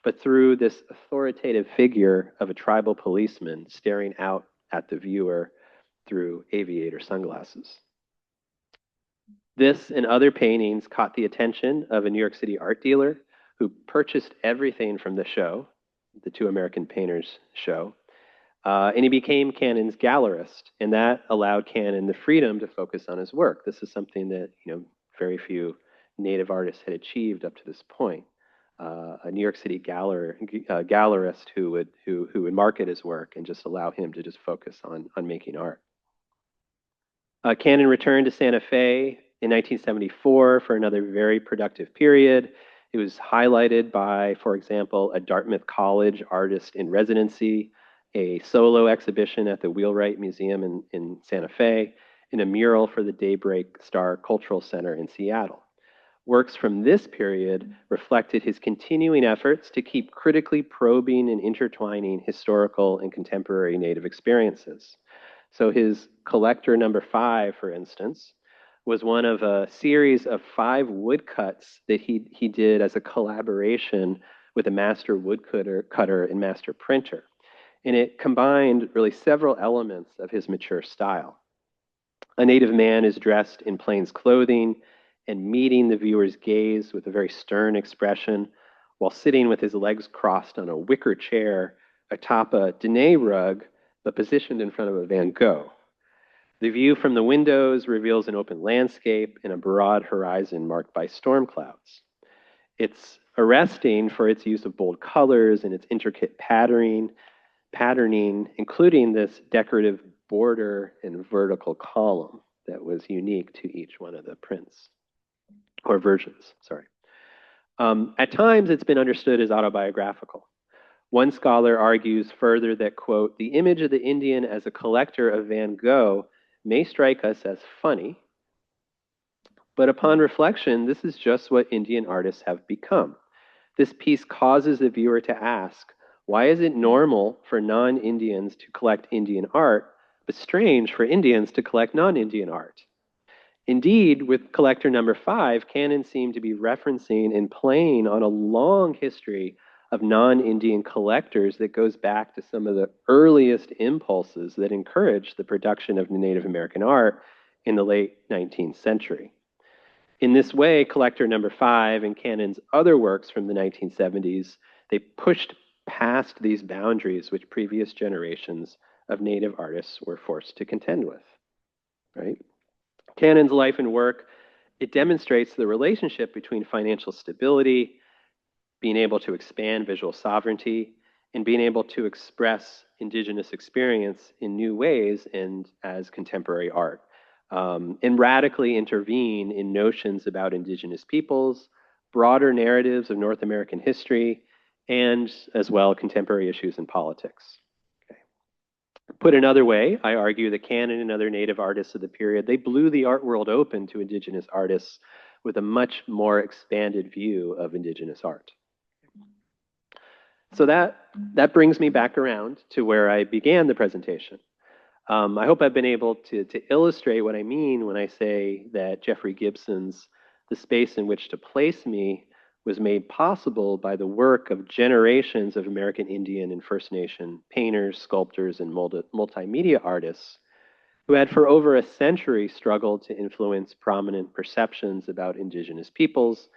but through this authoritative figure of a tribal policeman staring out at the viewer through aviator sunglasses. This and other paintings caught the attention of a New York City art dealer who purchased everything from the show, the Two American Painters show, and he became Cannon's gallerist, and that allowed Cannon the freedom to focus on his work. This is something that very few Native artists had achieved up to this point. A New York City gallerist who would market his work and just allow him to just focus on making art. Cannon returned to Santa Fe in 1974 for another very productive period. It was highlighted by, for example, a Dartmouth College artist in residency, a solo exhibition at the Wheelwright Museum in Santa Fe, and a mural for the Daybreak Star Cultural Center in Seattle. Works from this period reflected his continuing efforts to keep critically probing and intertwining historical and contemporary Native experiences. So his collector number 5, for instance, was one of a series of 5 woodcuts that he did as a collaboration with a master woodcutter and master printer. And it combined really several elements of his mature style. A Native man is dressed in plains clothing and meeting the viewer's gaze with a very stern expression while sitting with his legs crossed on a wicker chair atop a Dene rug, but positioned in front of a Van Gogh. The view from the windows reveals an open landscape and a broad horizon marked by storm clouds. It's arresting for its use of bold colors and its intricate patterning, including this decorative border and vertical column that was unique to each one of the prints, or versions, sorry. At times, it's been understood as autobiographical. One scholar argues further that, quote, the image of the Indian as a collector of Van Gogh may strike us as funny, but upon reflection, this is just what Indian artists have become. This piece causes the viewer to ask, why is it normal for non-Indians to collect Indian art, but strange for Indians to collect non-Indian art? Indeed, with collector number 5, Cannon seemed to be referencing and playing on a long history of non-Indian collectors that goes back to some of the earliest impulses that encouraged the production of Native American art in the late 19th century. In this way, collector number 5 and Cannon's other works from the 1970s, they pushed past these boundaries which previous generations of Native artists were forced to contend with, right? Cannon's life and work, it demonstrates the relationship between financial stability, being able to expand visual sovereignty, and being able to express Indigenous experience in new ways and as contemporary art, and radically intervene in notions about Indigenous peoples, broader narratives of North American history, and as well contemporary issues in politics. Put another way, I argue that Cannon and other Native artists of the period, they blew the art world open to Indigenous artists with a much more expanded view of Indigenous art. So that brings me back around to where I began the presentation. I hope I've been able to illustrate what I mean when I say that Jeffrey Gibson's The Space in Which to Place Me was made possible by the work of generations of American Indian and First Nation painters, sculptors, and multimedia artists who had for over a century struggled to influence prominent perceptions about Indigenous peoples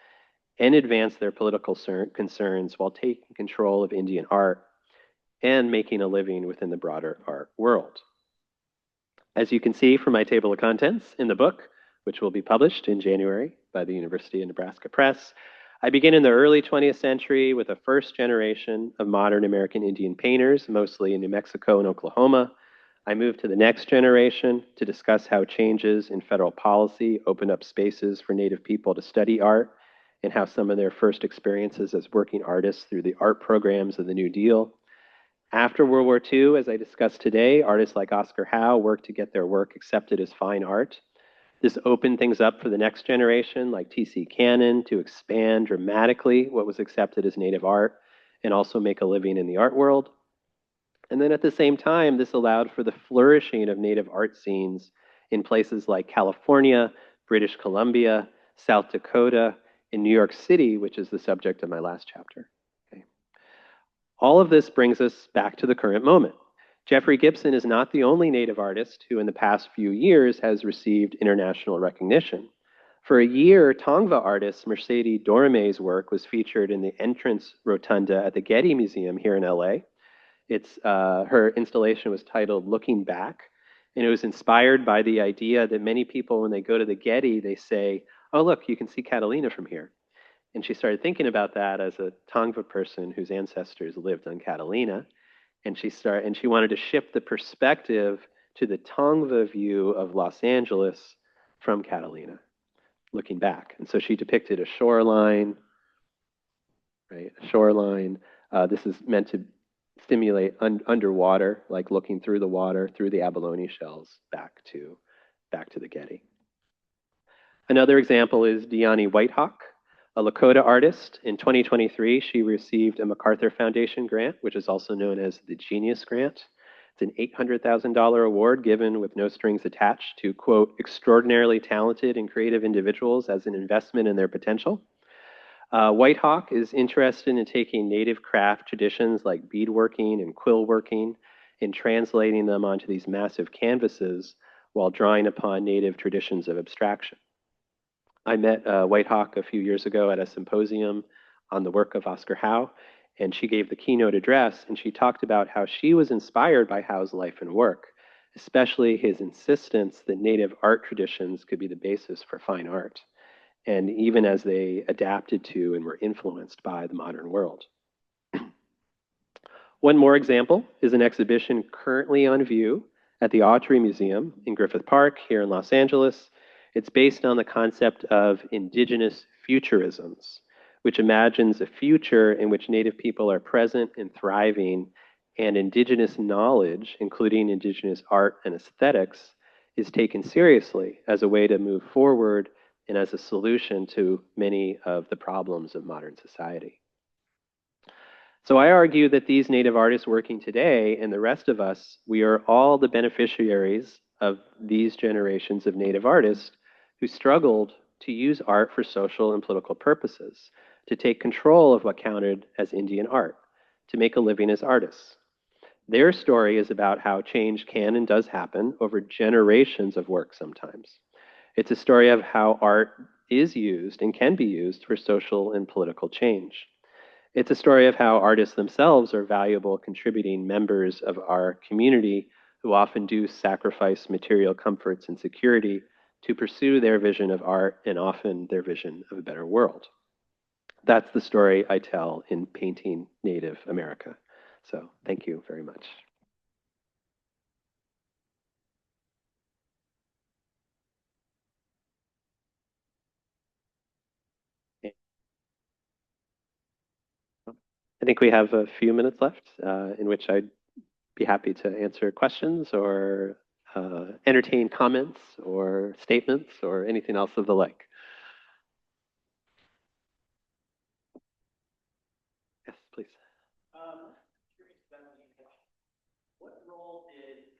and advance their political concerns while taking control of Indian art and making a living within the broader art world. As you can see from my table of contents in the book, which will be published in January by the University of Nebraska Press, I begin in the early 20th century with a first generation of modern American Indian painters, mostly in New Mexico and Oklahoma. I move to the next generation to discuss how changes in federal policy opened up spaces for Native people to study art and how some of their first experiences as working artists through the art programs of the New Deal. After World War II, as I discussed today, artists like Oscar Howe worked to get their work accepted as fine art. This opened things up for the next generation, like T.C. Cannon, to expand dramatically what was accepted as Native art and also make a living in the art world. And then at the same time, this allowed for the flourishing of Native art scenes in places like California, British Columbia, South Dakota, and New York City, which is the subject of my last chapter. Okay. All of this brings us back to the current moment. Jeffrey Gibson is not the only Native artist who in the past few years has received international recognition. For a year, Tongva artist Mercedes Dorome's work was featured in the entrance rotunda at the Getty Museum here in LA. Her installation was titled Looking Back, and it was inspired by the idea that many people, when they go to the Getty, they say, oh, look, you can see Catalina from here. And she started thinking about that as a Tongva person whose ancestors lived on Catalina. And she wanted to shift the perspective to the Tongva view of Los Angeles from Catalina, looking back. And so she depicted a shoreline, right? A shoreline. This is meant to stimulate underwater, like looking through the water, through the abalone shells, back to the Getty. Another example is Diani Whitehawk, a Lakota artist. In 2023, she received a MacArthur Foundation grant, which is also known as the Genius Grant. It's an $800,000 award given with no strings attached to, quote, extraordinarily talented and creative individuals as an investment in their potential. Whitehawk is interested in taking Native craft traditions like beadworking and quill working and translating them onto these massive canvases while drawing upon Native traditions of abstraction. I met White Hawk a few years ago at a symposium on the work of Oscar Howe, and she gave the keynote address, and she talked about how she was inspired by Howe's life and work, especially his insistence that native art traditions could be the basis for fine art, and even as they adapted to and were influenced by the modern world. One more example is an exhibition currently on view at the Autry Museum in Griffith Park here in Los Angeles. It's based on the concept of indigenous futurisms, which imagines a future in which Native people are present and thriving, and indigenous knowledge, including indigenous art and aesthetics, is taken seriously as a way to move forward and as a solution to many of the problems of modern society. So I argue that these Native artists working today and the rest of us, we are all the beneficiaries of these generations of Native artists who struggled to use art for social and political purposes, to take control of what counted as Indian art, to make a living as artists. Their story is about how change can and does happen over generations of work sometimes. It's a story of how art is used and can be used for social and political change. It's a story of how artists themselves are valuable contributing members of our community who often do sacrifice material comforts and security to pursue their vision of art and often their vision of a better world. That's the story I tell in Painting Native America. So thank you very much. I think we have a few minutes left in which I'd be happy to answer questions or entertain comments or statements or anything else of the like. Yes, please. Curious about what role did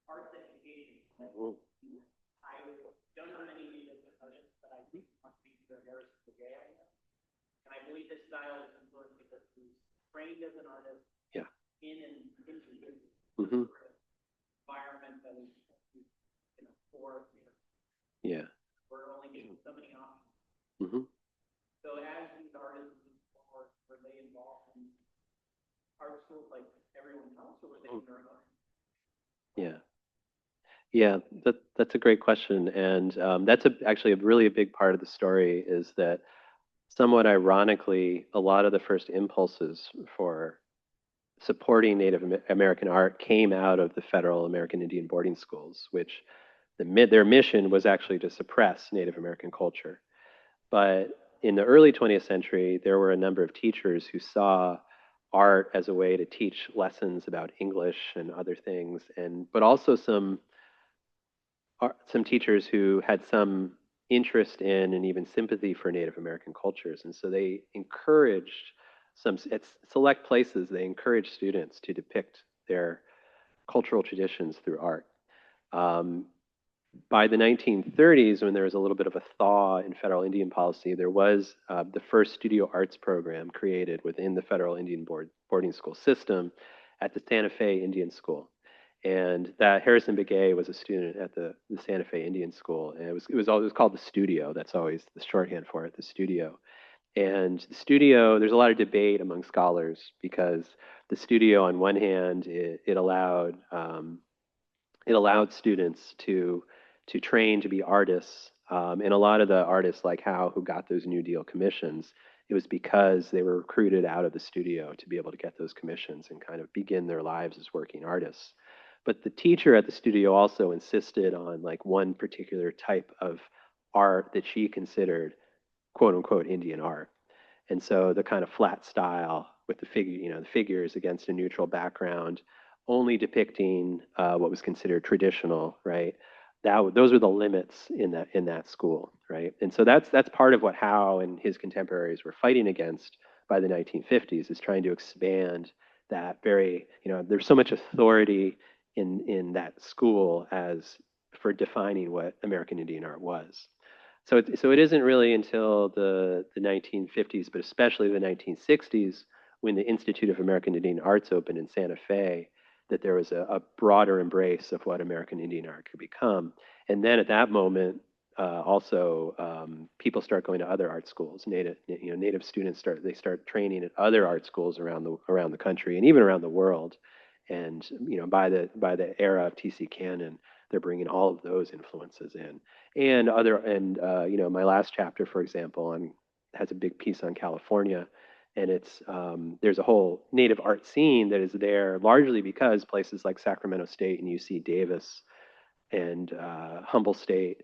arts education play? I don't know many Native artists, but I think must be the Harrison Begay, and I believe this style is influenced because he was trained as an artist, yeah, in an indigenous environment that was, for, yeah, we're only getting so many options. So as these artists moved forward, were they involved in art schools like everyone else, or were they in their own? Yeah. Yeah, that's a great question, and that's actually actually a big part of the story is that somewhat ironically, a lot of the first impulses for supporting Native American art came out of the federal American Indian boarding schools, which their mission was actually to suppress Native American culture. But in the early 20th century, there were a number of teachers who saw art as a way to teach lessons about English and other things, and but also some teachers who had some interest in and even sympathy for Native American cultures. And so they encouraged at select places, they encouraged students to depict their cultural traditions through art. Um, by the 1930s, when there was a little bit of a thaw in federal Indian policy, there was the first studio arts program created within the federal Indian boarding school system at the Santa Fe Indian School. And that Harrison Begay was a student at the Santa Fe Indian School, and it was called the Studio. That's always the shorthand for it, the Studio. And the Studio, there's a lot of debate among scholars because the Studio, on one hand, it allowed students to train to be artists, and a lot of the artists like Howe who got those New Deal commissions, it was because they were recruited out of the studio to be able to get those commissions and kind of begin their lives as working artists. But the teacher at the studio also insisted on like one particular type of art that she considered quote unquote Indian art. And so the kind of flat style with the figures against a neutral background, only depicting what was considered traditional, right? Those were the limits in that school, right? And so that's part of what Howe and his contemporaries were fighting against by the 1950s, is trying to expand that very, there's so much authority in that school as for defining what American Indian art was. So it isn't really until the 1950s, but especially the 1960s, when the Institute of American Indian Arts opened in Santa Fe, that there was a broader embrace of what American Indian art could become. And then at that moment, also people start going to other art schools. Native students start training at other art schools around the country and even around the world. And by the era of T.C. Cannon, they're bringing all of those influences in, my last chapter, for example, has a big piece on California, and there's a whole Native art scene that is there largely because places like Sacramento State and UC Davis and Humboldt State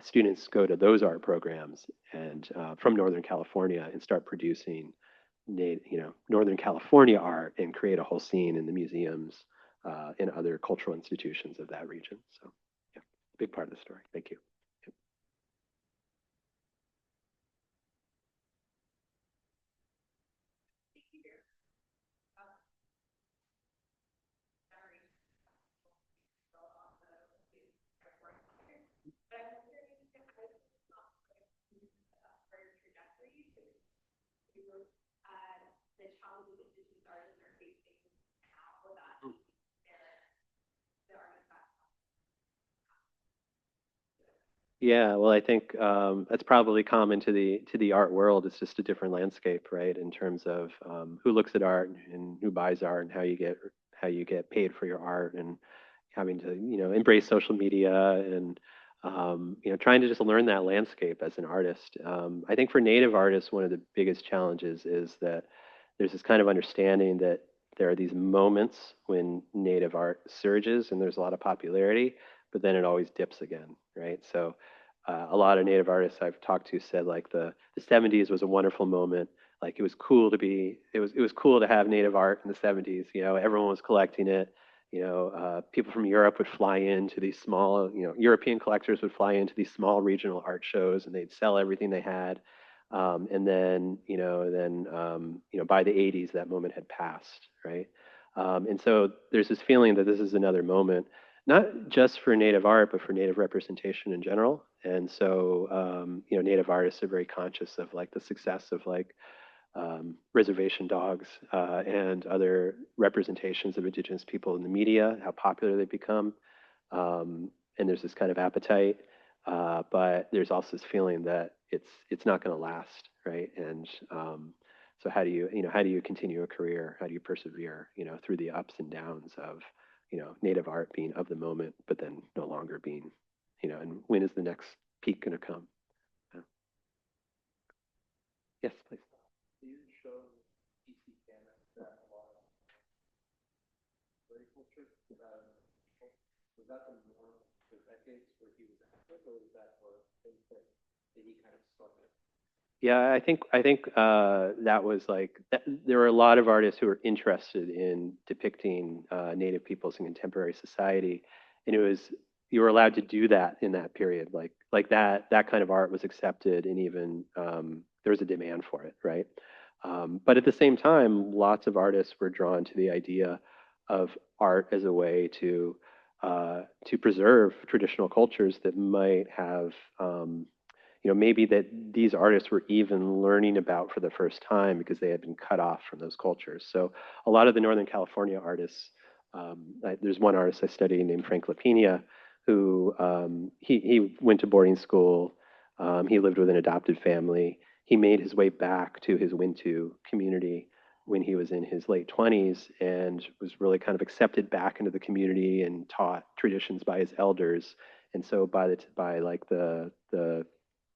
students go to those art programs and from Northern California and start producing Northern California art and create a whole scene in the museums and other cultural institutions of that region. So, yeah, big part of the story. Thank you. Yeah, well, I think that's probably common to the art world. It's just a different landscape, right? In terms of who looks at art and who buys art and how you get paid for your art and having to embrace social media and trying to just learn that landscape as an artist. I think for Native artists, one of the biggest challenges is that there's this kind of understanding that there are these moments when Native art surges and there's a lot of popularity, but then it always dips again, right? So a lot of Native artists I've talked to said like the 70s was a wonderful moment. Like it was cool to have Native art in the 70s. Everyone was collecting it. People from Europe would fly into these small, European collectors would fly into these small regional art shows and they'd sell everything they had. And then by the 80s, that moment had passed, right? And so there's this feeling that this is another moment, not just for Native art, but for Native representation in general. And so, Native artists are very conscious of like the success of like reservation dogs and other representations of Indigenous people in the media, how popular they become. And there's this kind of appetite, but there's also this feeling that it's not going to last, right? And so how do you continue a career? How do you persevere, through the ups and downs of, Native art being of the moment, but then no longer being, and when is the next peak going to come? Yeah. Yes, please. Yeah, I think that was there were a lot of artists who were interested in depicting Native peoples in contemporary society, and it was you were allowed to do that in that period. That kind of art was accepted, and even there was a demand for it, right? But at the same time, lots of artists were drawn to the idea of art as a way to preserve traditional cultures that might have maybe that these artists were even learning about for the first time because they had been cut off from those cultures. So a lot of the Northern California artists, there's one artist I study named Frank Lapina, who he went to boarding school. He lived with an adopted family. He made his way back to his Wintu community when he was in his late 20s and was really kind of accepted back into the community and taught traditions by his elders. And so by like the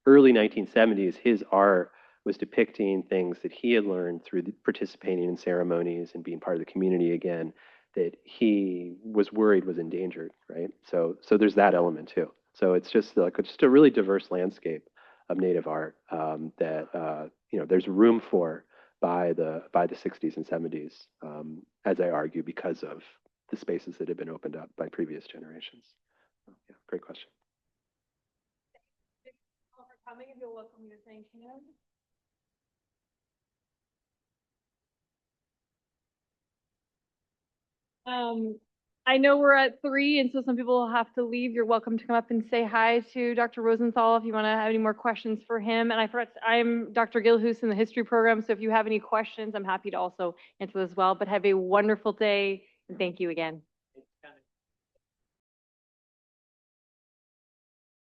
early 1970s, his art was depicting things that he had learned through participating in ceremonies and being part of the community again that he was worried was endangered, right? So there's that element too. So it's just a really diverse landscape of Native art that there's room for by the 60s and 70s, as I argue, because of the spaces that have been opened up by previous generations. Yeah, great question. Thank you all for coming. If you'll welcome me to thank him. I know we're at 3, and so some people will have to leave. You're welcome to come up and say hi to Dr. Rosenthal if you want to have any more questions for him. And I'm Dr. Gilhus in the history program, so if you have any questions, I'm happy to also answer those as well. But have a wonderful day, and thank you again.